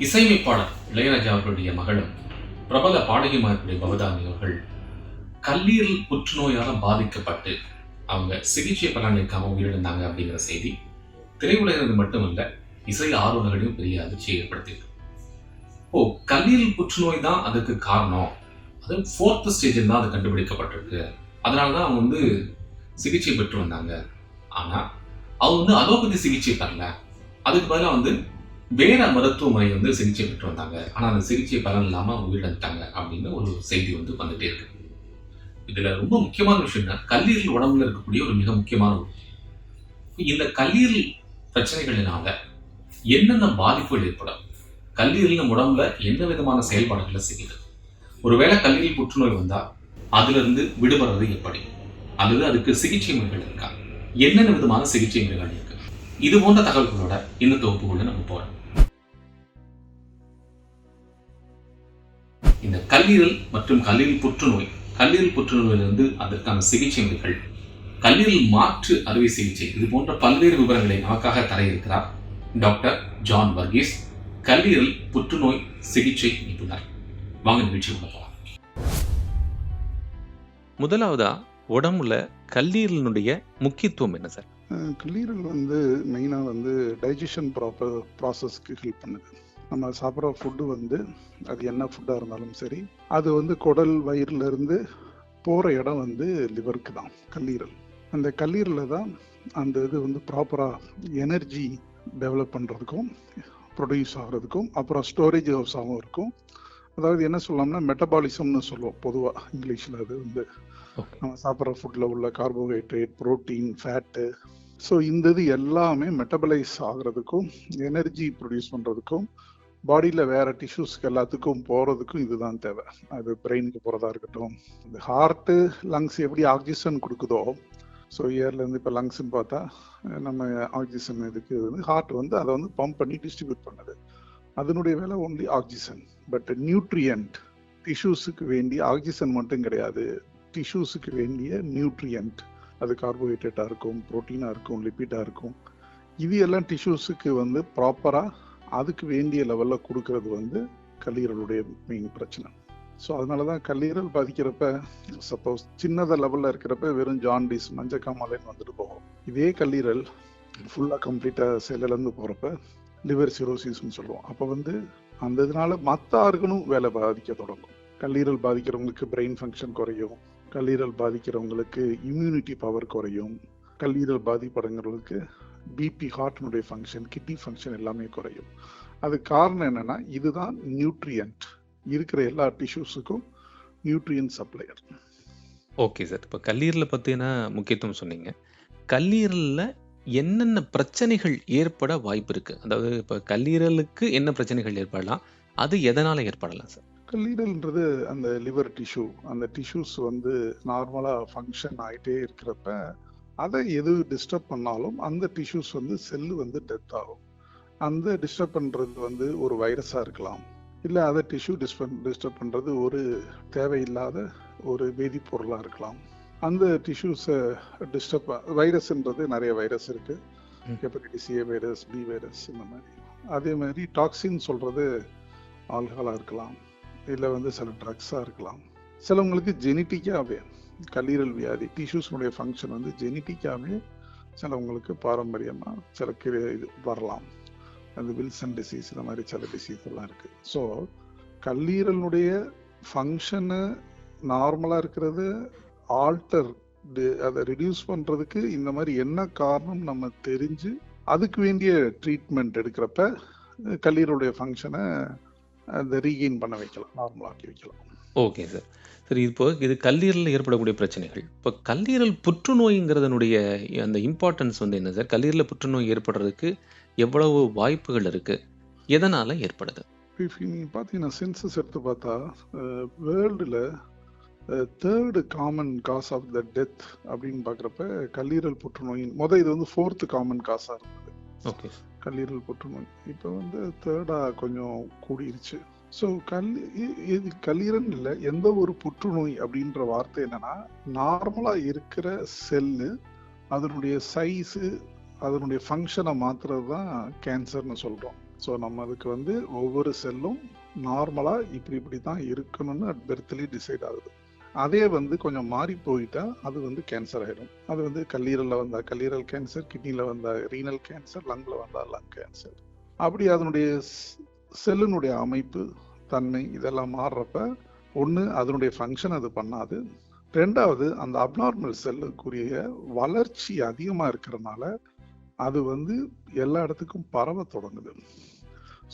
இசையமைப்பாளர் இளையராஜா அவர்களுடைய மகளும் பிரபல பாடகிமார்களுடைய பவதானி அவர்கள் கல்லீரல் புற்றுநோயால் பாதிக்கப்பட்டு அவங்க சிகிச்சை பலனளிக்காம உயிரிழந்தாங்க அப்படிங்கிற செய்தி திரையுலகிறது மட்டுமல்ல, இசை ஆர்வலர்களையும் பெரிய அதிர்ச்சியை ஏற்படுத்தியது. கல்லீரல் புற்றுநோய் தான் அதுக்கு காரணம், அது 4th ஸ்டேஜில் தான் அது கண்டுபிடிக்கப்பட்டிருக்கு, அதனாலதான் அவங்க சிகிச்சை பெற்று வந்தாங்க. ஆனா அவங்க அலோபதி சிகிச்சை பெறல, அதுக்கு பதிலாக வேற மருத்துவ முறை சிகிச்சை பெற்று வந்தாங்க. ஆனா அந்த சிகிச்சை பலன் இல்லாம உயிரிழந்துட்டாங்க அப்படின்னு ஒரு செய்தி வந்துட்டே இருக்கு. இதுல ரொம்ப முக்கியமான விஷயம் என்ன, கல்லீரல் உடம்புல இருக்கக்கூடிய ஒரு மிக முக்கியமான இந்த கல்லீரல் பிரச்சனைகளினால என்னென்ன பாதிப்புகள் ஏற்படும், கல்லீரல் நம்ம உடம்புல என்ன விதமான செயல்பாடுகளை செய்யுது, ஒருவேளை கல்லீரல் புற்றுநோய் வந்தா அதுல இருந்து விடுபடுறது எப்படி, அல்லது அதுக்கு சிகிச்சை முறைகள் இருக்கா, என்னென்ன விதமான சிகிச்சை முறைகள் இருக்கு, இது போன்ற தகவல்களோட இந்த தொகுப்புக்குள்ள நம்ம போறோம். இந்த கல்லீரல் மற்றும் கல்லீரல் புற்றுநோயிலிருந்து அதற்கான சிகிச்சை முறைகள், கல்லீரல் மாற்று அறுவை சிகிச்சை, இது போன்ற பல்வேறு விவரங்களை நமக்காக தர இருக்கிறார் டாக்டர் ஜான் வர்கீஸ், கல்லீரல் புற்றுநோய் சிகிச்சை நிபுணர். வாங்க நிகழ்ச்சி போகலாம். முதலாவதா உடம்புல கல்லீரலினுடைய முக்கியத்துவம் என்ன சார்? கல்லீரல் மெயினாக டைஜஷன் ப்ராசஸ்க்கு ஹெல்ப் பண்ணுது. நம்ம சாப்பிட்ற ஃபுட்டு அது என்ன ஃபுட்டாக இருந்தாலும் சரி, அது குடல் வயிறுல இருந்து போகிற இடம் லிவருக்கு தான் கல்லீரல். அந்த கல்லீரலில் தான் அந்த இது ப்ராப்பராக எனர்ஜி டெவலப் பண்ணுறதுக்கும் ப்ரொடியூஸ் ஆகிறதுக்கும் அப்புறம் ஸ்டோரேஜ் ஹவுஸாகவும் இருக்கும். அதாவது என்ன சொல்லலாம்னா மெட்டபாலிசம்னு சொல்லுவோம் பொதுவாக இங்கிலீஷில். அது நம்ம சாப்பிட்ற ஃபுட்டில் உள்ள கார்போஹைட்ரேட், புரோட்டீன், ஃபேட்டு, ஸோ இந்த இது எல்லாமே மெட்டபலைஸ் ஆகிறதுக்கும் எனர்ஜி ப்ரொடியூஸ் பண்ணுறதுக்கும் பாடியில் வேற டிஷ்யூஸ்க்கு எல்லாத்துக்கும் போகிறதுக்கும் இதுதான் தேவை. அது பிரெயினுக்கு போகிறதா இருக்கட்டும், இந்த ஹார்ட்டு, லங்ஸ் எப்படி ஆக்சிஜன் கொடுக்குதோ, ஸோ இயர்லேருந்து இப்போ லங்ஸ்ன்னு பார்த்தா நம்ம ஆக்சிஜன் இதுக்கு ஹார்ட் அதை பம்ப் பண்ணி டிஸ்ட்ரிபியூட் பண்ணுது. அதனுடைய வேலை ஒன்லி ஆக்சிஜன். பட் நியூட்ரியன்ட், டிஷ்யூஸுக்கு வேண்டிய ஆக்சிஜன் மட்டும் கிடையாது, டிஷ்யூஸுக்கு வேண்டிய நியூட்ரியன்ட், அது கார்போஹைட்ரேட்டாக இருக்கும், ப்ரோட்டீனாக இருக்கும், லிப்பிடாக இருக்கும், இது எல்லாம் டிஷ்யூஸுக்கு ப்ராப்பராக அதுக்கு வேண்டிய லெவலில் கொடுக்கறது கல்லீரலுடைய மெயின் பிரச்சனை. ஸோ அதனால தான் கல்லீரல் பாதிக்கிறப்ப, சப்போஸ் சின்னத லெவலில் இருக்கிறப்ப வெறும் ஜாண்டிஸ், மஞ்சக்காமலைன்னு போகும். இதே கல்லீரல் ஃபுல்லாக கம்ப்ளீட்டாக செல்லிலேருந்து போகிறப்ப லிவர் சிரோசிஸ்ன்னு சொல்லுவோம். அப்போ அந்த இதனால மற்ற ஆர்கனும் வேலை பாதிக்க தொடங்கும். கல்லீரல் பாதிக்கிறவங்களுக்கு பிரெயின் ஃபங்க்ஷன் குறையும், கல்லீரல் பாதிக்கிறவங்களுக்கு இம்யூனிட்டி பவர் குறையும், கல்லீரல் பாதிப்படைங்கிறவங்களுக்கு பிபி, ஹார்ட்டினுடைய ஃபங்க்ஷன், கிட்னி ஃபங்க்ஷன் எல்லாமே குறையும். அது காரணம் என்னன்னா, இதுதான் நியூட்ரியன்ட், இருக்கிற எல்லா டிஷ்யூஸுக்கும் நியூட்ரியன்ட் சப்ளையர். ஓகே சார், இப்போ கல்லீரலை பற்றின முக்கியத்துவம் சொன்னீங்க. கல்லீரலில் என்னென்ன பிரச்சனைகள் ஏற்பட வாய்ப்பு இருக்கு? அதாவது இப்போ கல்லீரலுக்கு என்ன பிரச்சனைகள் ஏற்படலாம், அது எதனால ஏற்படலாம் சார்? கல்லீரல்ன்றது அந்த லிவர் டிஷ்யூ, அந்த டிஷ்யூஸ் நார்மலாக ஃபங்க்ஷன் ஆகிட்டே இருக்கிறப்ப அதை எது டிஸ்டர்ப் பண்ணாலும் அந்த டிஷ்யூஸ் செல்லு டெத் ஆகும். அந்த டிஸ்டர்ப் பண்ணுறது ஒரு வைரஸாக இருக்கலாம், இல்லை அதை டிஷ்யூ டிஸ்டர்ப் பண்ணுறது ஒரு தேவையில்லாத ஒரு வேதிப்பொருளாக இருக்கலாம். அந்த டிஷ்யூஸை டிஸ்டர்ப், வைரஸ்ன்றது நிறைய வைரஸ் இருக்குது, hepatitis A virus, B virus, இந்த மாதிரி. அதே மாதிரி டாக்ஸின் சொல்கிறது ஆல்கஹாலாக இருக்கலாம், இல்லை சில ட்ரக்ஸாக இருக்கலாம். சிலவங்களுக்கு ஜெனட்டிக்காகவே கல்லீரல் வியாதி, டிஷ்யூஸ்னுடைய ஃபங்க்ஷன் ஜெனட்டிக்காகவே சிலவங்களுக்கு பாரம்பரியமாக சில இது வரலாம். அந்த வில்சன் டிசீஸ், இந்த மாதிரி சில டிசீஸ் எல்லாம் இருக்குது. ஸோ கல்லீரலுடைய ஃபங்க்ஷனு நார்மலாக இருக்கிறது ஆல்டர், அதை ரிடியூஸ் பண்ணுறதுக்கு இந்த மாதிரி என்ன காரணம் நம்ம தெரிஞ்சு அதுக்கு வேண்டிய ட்ரீட்மெண்ட் எடுக்கிறப்ப கல்லீரலுடைய ஃபங்க்ஷனை அதை ரீகெயின் பண்ண வைக்கலாம், நார்மலாக்கி வைக்கலாம். Okay sir. சரி, இப்போ இது கல்லீரலில் ஏற்படக்கூடிய பிரச்சனைகள். இப்போ கல்லீரல் புற்றுநோய்ங்கிறதனுடைய அந்த இம்பார்ட்டன்ஸ் என்ன சார்? கல்லீரலில் புற்றுநோய் ஏற்படுறதுக்கு எவ்வளவு வாய்ப்புகள் இருக்கு, எதனால ஏற்படுது? நீங்கள் பார்த்தீங்கன்னா சென்சஸ் எடுத்து பார்த்தா வேர்ல்டில் 3rd common cause of the death அப்படின்னு பார்க்குறப்ப கல்லீரல் புற்றுநோயின் இது 4th காமன் காஸாக இருந்தது. ஓகே, கல்லீரல் புற்றுநோய் இப்போ 3rd கொஞ்சம் கூடிருச்சு. ஸோ இது கல்லீரல் இல்லை, எந்த ஒரு புற்றுநோய் அப்படின்ற வார்த்தை என்னன்னா, நார்மலாக இருக்கிற செல்லு அதனுடைய சைஸு, அதனுடைய ஃபங்க்ஷனை மாத்துறது தான் கேன்சர்னு சொல்றோம். ஸோ நம்ம அதுக்கு வந்து ஒவ்வொரு செல்லும் நார்மலா இப்படி தான் இருக்கணும்னு அட் பெர்த்லி டிசைட் ஆகுது. அதே வந்து கொஞ்சம் மாறி போயிட்டா அது வந்து கேன்சர் ஆயிடும். அது வந்து கல்லீரல்ல வந்தா கல்லீரல் கேன்சர், கிட்னில வந்தா ரீனல் கேன்சர், லங்ல வந்தா லங் கேன்சர். அப்படி அதனுடைய செல்லினுடைய அமைப்பு, தன்மை இதெல்லாம் மாறுறப்ப ஒன்று அதனுடைய ஃபங்க்ஷன் அது பண்ணாது. ரெண்டாவது அந்த அப்நார்மல் செல்லுக்குரிய வளர்ச்சி அதிகமாக இருக்கிறதுனால அது வந்து எல்லா இடத்துக்கும் பரவ தொடங்குது.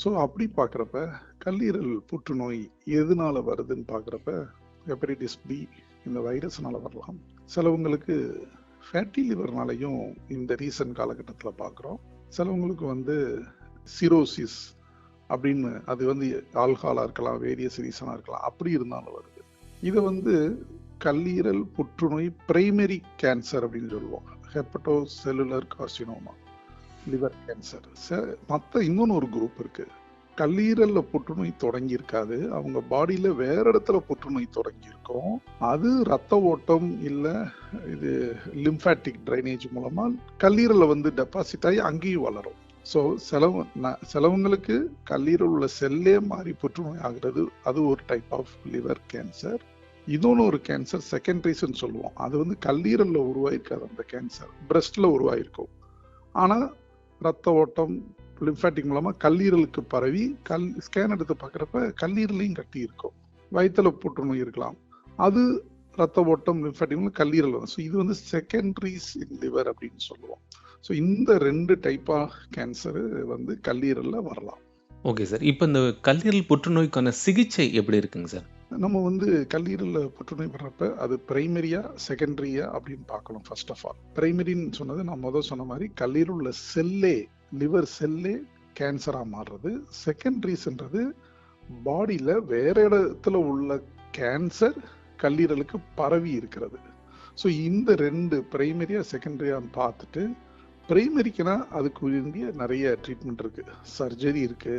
ஸோ அப்படி பார்க்குறப்ப கல்லீரல் புற்றுநோய் எதனால வருதுன்னு பார்க்குறப்ப ஹெப்படைட்டிஸ் பி இந்த வைரஸ்னால வரலாம். சிலவங்களுக்கு ஃபேட்டி லிவர்னாலையும் இந்த ரீசன்ட் காலகட்டத்தில் பார்க்குறோம். சிலவங்களுக்கு வந்து சிரோசிஸ் அப்படின்னு அது வந்து ஆல்கஹாலாக இருக்கலாம், வேரியஸ் ரீசனாக இருக்கலாம், அப்படி இருந்தாலும் வருது. இதை வந்து கல்லீரல் புற்றுநோய் பிரைமரி கேன்சர் அப்படின்னு சொல்லுவோம். ஹெப்படோ செல்லுலர் கார்சினோமா, லிவர் கேன்சர். மற்ற இன்னொன்று ஒரு குரூப் இருக்கு, கல்லீரல்ல புற்றுநோய் தொடங்கி இருக்காது, அவங்க பாடியில வேற இடத்துல புற்றுநோய் தொடங்கி இருக்கும். அது ரத்த ஓட்டம் இல்ல இது லிம்பாட்டிக் ட்ரைனேஜ் மூலமா கல்லீரல்ல வந்து டெபாசிட் ஆகி அங்கேயும் வளரும். ஸோ சிலவங்களுக்கு கல்லீரல் உள்ள செல்லே மாறி புற்றுநோய் ஆகுறது, அது ஒரு டைப் ஆஃப் லிவர் கேன்சர். இன்னொன்று ஒரு கேன்சர் செகண்டரிஸ்ன்னு சொல்லுவோம். அது வந்து கல்லீரல்ல உருவாயிருக்காது, அந்த கேன்சர் பிரஸ்ட்ல உருவாயிருக்கும். ஆனா ரத்த ஓட்டம் லிம்பாட்டிக் மூலமா கல்லீரலுக்கு பரவி ஸ்கேன் எடுத்து பார்க்குறப்ப கல்லீரலையும் கட்டி இருக்கும். வயிற்றுல புற்றுநோய் இருக்கலாம், அது ரத்த ஓட்டம் லிம்பாட்டிக் மூலம் கல்லீரல் வரும். ஸோ இது வந்து செகண்டரிஸ் இன் லிவர் அப்படின்னு சொல்லுவோம். ஸோ இந்த 2 டைப் ஆஃப் கேன்சர் வந்து கல்லீரல்ல வரலாம். Okay sir. இப்போ இந்த கல்லீரல் புற்றுநோய்க்கான சிகிச்சை எப்படி இருக்குங்க சார்? நம்ம வந்து கல்லீரல்ல புற்றுநோய் வர்றப்ப அது பிரைமரியா செகண்டரியா அப்படின்னு பார்க்கணும். ஃபர்ஸ்ட் ஆஃப் ஆல் பிரைமரின்னு சொன்னது நான் முதல் சொன்ன மாதிரி கல்லீரல் உள்ள செல்லே, லிவர் செல்லே கேன்சரா மாறுறது. செகண்டரிஸ்ன்றது பாடியில வேற இடத்துல உள்ள கேன்சர் கல்லீரலுக்கு பரவி இருக்கிறது. ஸோ இந்த 2 பிரைமரியா செகண்டரியான்னு பார்த்துட்டு, பிரைமரிக்குனா அதுக்கு வேண்டிய நிறைய ட்ரீட்மெண்ட் இருக்கு, சர்ஜரி இருக்கு.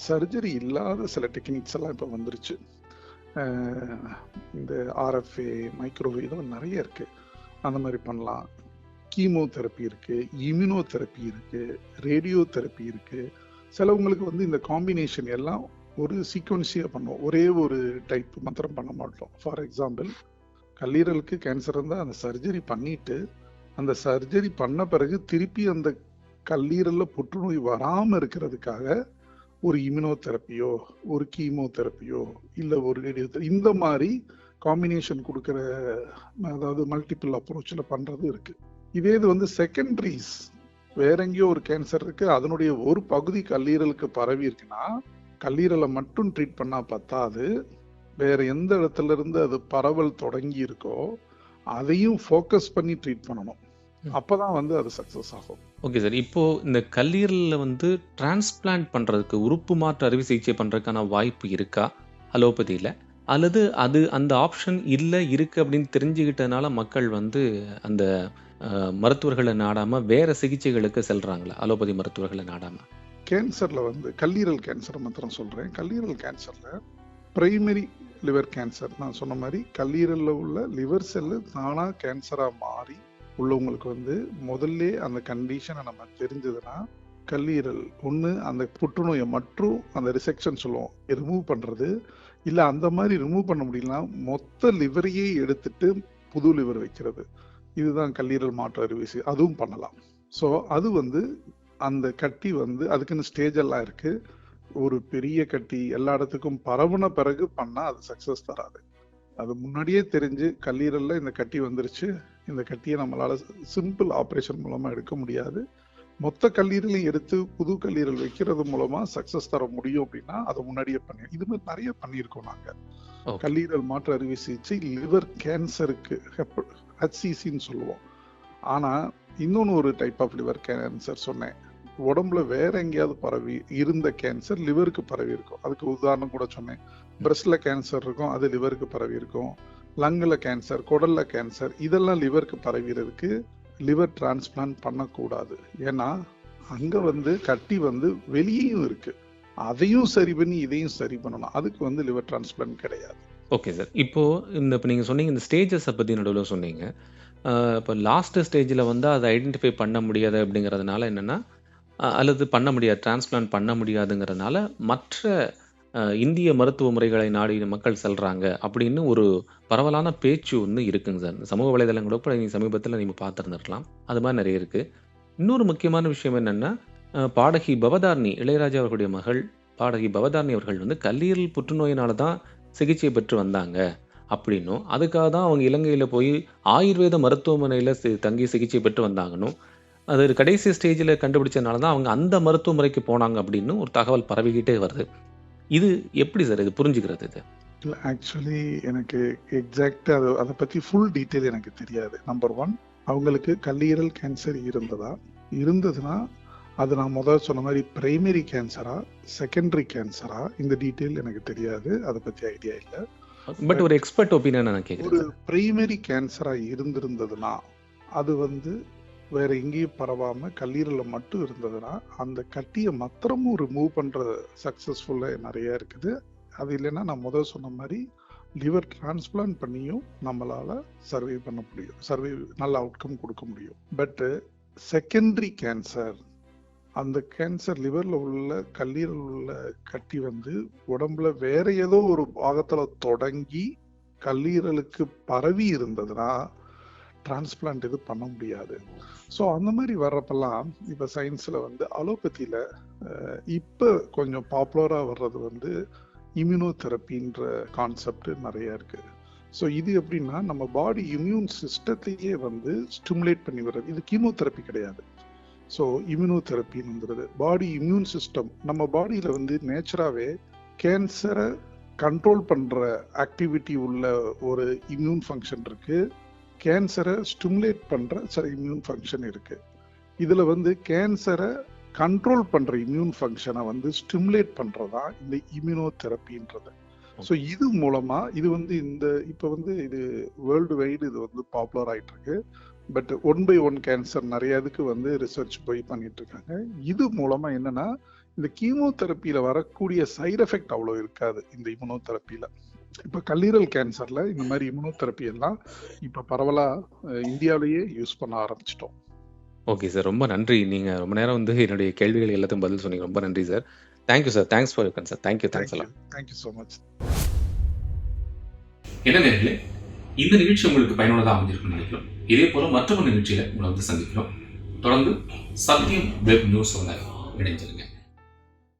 சர்ஜரி இல்லாத சில டெக்னிக்ஸ் எல்லாம் இப்போ வந்துருச்சு. இந்த ஆர்எஃப்ஏ, மைக்ரோவேவ் இதெல்லாம் நிறைய இருக்கு, அந்த மாதிரி பண்ணலாம். கீமோதெரப்பி இருக்கு, இம்யூனோதெரப்பி இருக்கு, ரேடியோ தெரப்பி இருக்கு. சிலவங்களுக்கு வந்து இந்த காம்பினேஷன் எல்லாம் ஒரு சீக்வன்ஸியா பண்ணுவோம், ஒரே ஒரு டைப் மாத்திரம் பண்ண மாட்டோம். ஃபார் எக்ஸாம்பிள், கல்லீரலுக்கு கேன்சர் இருந்தால் அந்த சர்ஜரி பண்ணிட்டு, அந்த சர்ஜரி பண்ண பிறகு திருப்பி அந்த கல்லீரல்ல புற்றுநோய் வராம இருக்கிறதுக்காக ஒரு இம்யூனோதெரப்பியோ, ஒரு கீமோதெரப்பியோ, இல்ல ஒரு ரேடியோ இந்த மாதிரி காம்பினேஷன் கொடுக்குற, அதாவது மல்டிபிள் அப்ரோச்ல பண்றது இருக்கு. இதே இது வந்து செகண்டரிஸ், வேற எங்கேயோ ஒரு கேன்சர் இருக்கு, அதனுடைய ஒரு பகுதி கல்லீரலுக்கு பரவி இருக்குன்னா கல்லீரலை மட்டும் ட்ரீட் பண்ணா பத்தாது, வேற எந்த இடத்துல இருந்து அது பரவல் தொடங்கி இருக்கோ அதையும் ஃபோக்கஸ் பண்ணி ட்ரீட் பண்ணணும். அப்பதான் வந்து அது சக்சஸ் ஆகும். Okay sir. இப்போ இந்த கல்லீரல்ல வந்து டிரான்ஸ்பிளான்ட் பண்றதுக்கு, உறுப்பு மாற்று அறுவை சிகிச்சை பண்றதுக்கான வாய்ப்பு இருக்கா அலோபதியில? அல்லது அது அந்த ஆப்ஷன் இல்லை இருக்கு அப்படின்னு தெரிஞ்சுக்கிட்டதுனால மக்கள் வந்து அந்த மருத்துவர்களை நாடாம வேற சிகிச்சைகளுக்கு செல்றாங்களா, அலோபதி மருத்துவர்களை நாடாம? கேன்சர்ல வந்து கல்லீரல் கேன்சர் மாத்திரம் சொல்றேன். கல்லீரல் கேன்சர்ல பிரைமரி லிவர் கேன்சர் நான் சொன்ன மாதிரி கல்லீரல்ல உள்ள லிவர் செல்லு தானா கேன்சரா மாறி உள்ளவங்களுக்கு வந்து முதல்ல அந்த கண்டிஷனை நம்ம தெரிஞ்சதுன்னா கல்லீரல் ஒன்று அந்த புற்றுநோயை மற்றும் அந்த ரிசெக்ஷன் சொல்லுவோம், ரிமூவ் பண்றது, இல்லை அந்த மாதிரி ரிமூவ் பண்ண முடியலன்னா மொத்த லிவரையே எடுத்துட்டு புது லிவர் வைக்கிறது. இதுதான் கல்லீரல் மாற்று அறுவை சிகிச்சை, அதுவும் பண்ணலாம். ஸோ அது வந்து அந்த கட்டி வந்து அதுக்குன்னு ஸ்டேஜ் எல்லாம் இருக்கு. ஒரு பெரிய கட்டி எல்லா இடத்துக்கும் பரவுன பிறகு பண்ணா அது சக்சஸ் தராது. அது முன்னாடியே தெரிஞ்சு கல்லீரல்ல இந்த கட்டி வந்துருச்சு, இந்த கட்டியை நம்மளால சிம்பிள் ஆப்ரேஷன் மூலமா எடுக்க முடியாது, மொத்த கல்லீரலையும் எடுத்து புது கல்லீரல் வைக்கிறது மூலமா சக்சஸ் தர முடியும் அப்படின்னா அதை முன்னாடியே பண்ணி, இது மாதிரி நிறைய பண்ணியிருக்கோம் நாங்க. கல்லீரல் மாற்று அறுவை சிகிச்சை லிவர் கேன்சருக்கு HCCன்னு சொல்லுவோம். ஆனா இன்னொன்னு ஒரு டைப் ஆஃப் லிவர் கேன்சர் சொன்னேன், உடம்புல வேற எங்கேயாவது பரவி இருந்த கேன்சர் லிவருக்கு பரவி இருக்கும். அதுக்கு உதாரணம் கூட சொன்னேன், பிரஸ்ட்ல கேன்சர் இருக்கும், அது லிவருக்கு பரவி இருக்கும். லங்ல கேன்சர், குடல்ல கேன்சர், இதெல்லாம் லிவருக்கு பரவிறதுக்கு லிவர் டிரான்ஸ்பிளான்ட் பண்ணக்கூடாது. ஏன்னா அங்க வந்து கட்டி வந்து வெளியேயும் இருக்கு, அதையும் சரி பண்ணி இதையும் சரி பண்ணணும், அதுக்கு வந்து லிவர் டிரான்ஸ்பிளான்ட் கிடையாது. Okay sir. இப்போ நீங்க சொன்னீங்க இந்த ஸ்டேஜஸ் பத்தி நடுவில் சொன்னீங்க. இப்போ லாஸ்ட் ஸ்டேஜில் வந்து அதை ஐடென்டிஃபை பண்ண முடியாது அப்படிங்கிறதுனால என்னென்னா, அல்லது பண்ண முடியாது, டிரான்ஸ்பிளான்ட் பண்ண முடியாதுங்கிறதுனால மற்ற இந்திய மருத்துவ முறைகளை நாடி மக்கள் செல்றாங்க அப்படின்னு ஒரு பரவலான பேச்சு ஒண்ணு இருக்குங்க சார். இந்த சமூக வலைதளங்கள கூட நீங்க சமீபத்தில நீங்க பார்த்திருந்திருக்கலாம். அது மாரி நெறைய இருக்கு. இன்னொரு முக்கியமான விஷயம் என்னன்னா, பாடகி பவதாரணி, இளையராஜா அவர்களுடைய மகள் பாடகி பவதாரணி அவர்கள் வந்து கல்லீரல் புற்றுநோயினால தான் சிகிச்சை பெற்று வந்தாங்க அப்படின்னும், அதுக்காக தான் அவங்க இலங்கையில போய் ஆயுர்வேத மருத்துவமனையில தங்கி சிகிச்சை பெற்று வந்தாங்கன்னும், அது கடைசி ஸ்டேஜ்ல கண்டுபிடிச்சதுனால தான் அவங்க அந்த மருத்துவ முறைக்கு போனாங்க அப்படின்னு ஒரு தகவல் பரவிக்கிட்டே வருது. இது எப்படி சார் இது புரிஞ்சுக்கிறது இது? இல்ல ஆக்சுவலி எனக்கு எக்ஸாக்ட்டா அத பத்தி ஃபுல் டீட்டெயில் எனக்கு தெரியாது. நம்பர் 1 அவங்களுக்கு கல்லீரல் கேன்சர் இருந்ததா? இருந்ததுன்னா, அது நான் முதல்ல சொன்ன மாரி பிரைமரி கேன்சரா? செகண்டரி கேன்சரா? இந்த டீட்டெயில் எனக்கு தெரியாது. அத பத்தி ஐடியா இல்ல. பட் ஒரு எக்ஸ்பர்ட் ஒபினியன் நான் கேட்கிறேன் ஒரு சார். பிரைமரி கேன்சரா இருந்திருந்ததுன்னா, அது வந்து வேற எங்கேயும் பரவாம கல்லீரல்ல மட்டும் இருந்ததுன்னா, அந்த கட்டிய மாத்திரமும் ரிமூவ் பண்ற சக்சஸ்ஃபுல்லா நெறைய இருக்குது. அது இல்லைன்னா நான் முதல்ல சொன்ன மாரி லிவர் டிரான்ஸ்பிளான்ட் பண்ணியும் நம்மளால சர்வை பண்ண முடியும். நல்ல அவுட்கம் கொடுக்க முடியும். பட் செகண்டரி கேன்சர், அந்த கேன்சர் லிவர்ல உள்ள கல்லீரல் உள்ள கட்டி வந்து உடம்புல வேற ஏதோ ஒரு பாகத்துல தொடங்கி கல்லீரலுக்கு பரவி இருந்ததுன்னா டிரான்ஸ்பிளான்ட் இது பண்ண முடியாது. ஸோ அந்த மாதிரி வர்றப்பெல்லாம் இப்போ சயின்ஸில் வந்து அலோபதியில் இப்போ கொஞ்சம் பாப்புலராக வர்றது வந்து இம்யூனோதெரப்பின்ற கான்செப்ட் நிறைய இருக்கு. ஸோ இது எப்படின்னா நம்ம பாடி இம்யூன் சிஸ்டத்தையே வந்து ஸ்டிமுலேட் பண்ணி வர்றது. இது கீமோதெரப்பி கிடையாது. ஸோ இம்யூனோதெரப்பின்னுங்கிறது பாடி இம்யூன் சிஸ்டம் நம்ம பாடியில் வந்து நேச்சராகவே கேன்சரை கண்ட்ரோல் பண்ணுற ஆக்டிவிட்டி உள்ள ஒரு இம்யூன் ஃபங்க்ஷன் இருக்கு. கேன்சரை ஸ்டிமுலேட் பண்ற சில இம்யூன் ஃபங்க்ஷன் இருக்கு. இதுல வந்து கேன்சரை கண்ட்ரோல் பண்ற இம்யூன் ஃபங்க்ஷனை வந்து ஸ்டிமுலேட் பண்றதா இந்த இம்யூனோதெரப்பின்றது. ஸோ இது மூலமா இது வந்து இப்போ வந்து இது வேர்ல்டு வைடு இது வந்து பாப்புலர் ஆயிட்டு இருக்கு. பட் 1 by 1 கேன்சர் நிறைய இதுக்கு வந்து ரிசர்ச் போய் பண்ணிட்டு இருக்காங்க. இது மூலமா என்னன்னா இந்த கீமோதெரப்பியில வரக்கூடிய சைடு எஃபெக்ட் அவ்வளோ இருக்காது இந்த இம்யூனோதெரப்பியில. இப்ப கல்லீரல் கேன்சர்ல இந்த மாதிரி இம்யூனோதெரப்பி எல்லாம் இப்ப பரவலா இந்தியாவிலேயே யூஸ் பண்ண ஆரம்பிச்சிட்டோம். Okay sir. ரொம்ப நன்றி. நீங்க ரொம்ப நேரம் வந்து என்னுடைய கேள்விகள் எல்லாத்துக்கும் பதில் சொன்னீங்க. ரொம்ப நன்றி sir. Thank you sir. Thanks for your concern. Thank you எல்லாம். Thank you so much. என்ன நேர்களே, இந்த நிகழ்ச்சி உங்களுக்கு பயனுள்ளதாக அமைஞ்சிருக்கும்னு நினைக்கிறோம். இதே போல மற்றொரு நிகழ்ச்சியில உங்களை வந்து சந்திக்கிறோம். தொடர்ந்து சத்தியம் வெப் நியூஸோட இணைஞ்சிருங்க.